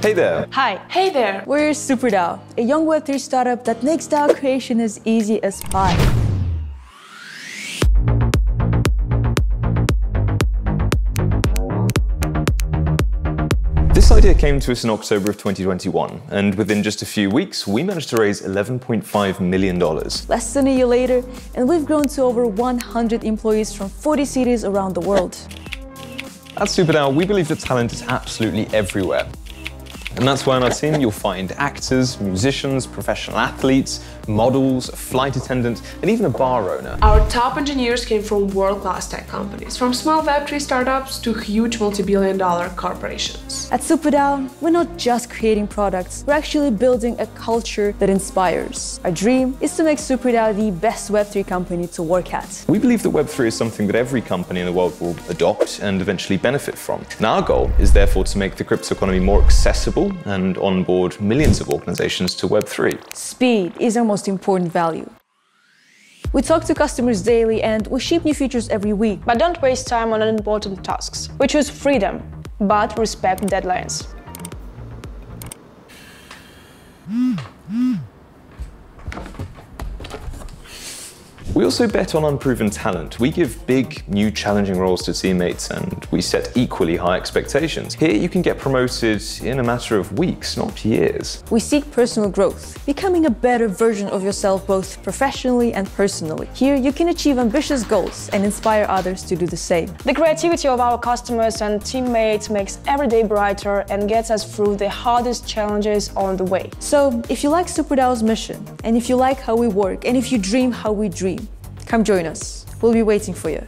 Hey there! Hi. Hey there! We're Superdao, a young Web3 startup that makes DAO creation as easy as pie. This idea came to us in October of 2021, and within just a few weeks, we managed to raise $11.5 million. Less than a year later, and we've grown to over 100 employees from 40 cities around the world. At Superdao, we believe that talent is absolutely everywhere. And that's why on our team you'll find actors, musicians, professional athletes, models, a flight attendant, and even a bar owner. Our top engineers came from world-class tech companies, from small Web3 startups to huge multi-billion-dollar corporations. At Superdao, we're not just creating products, we're actually building a culture that inspires. Our dream is to make Superdao the best Web3 company to work at. We believe that Web3 is something that every company in the world will adopt and eventually benefit from. And our goal is therefore to make the crypto economy more accessible and onboard millions of organizations to Web3. Speed is our most important value. We talk to customers daily and we ship new features every week. But don't waste time on unimportant tasks. We choose freedom, but respect deadlines. We also bet on unproven talent. We give big, new, challenging roles to teammates, and we set equally high expectations. Here, you can get promoted in a matter of weeks, not years. We seek personal growth, becoming a better version of yourself both professionally and personally. Here, you can achieve ambitious goals and inspire others to do the same. The creativity of our customers and teammates makes every day brighter and gets us through the hardest challenges on the way. So, if you like Superdao's mission, and if you like how we work, and if you dream how we dream, come join us. We'll be waiting for you.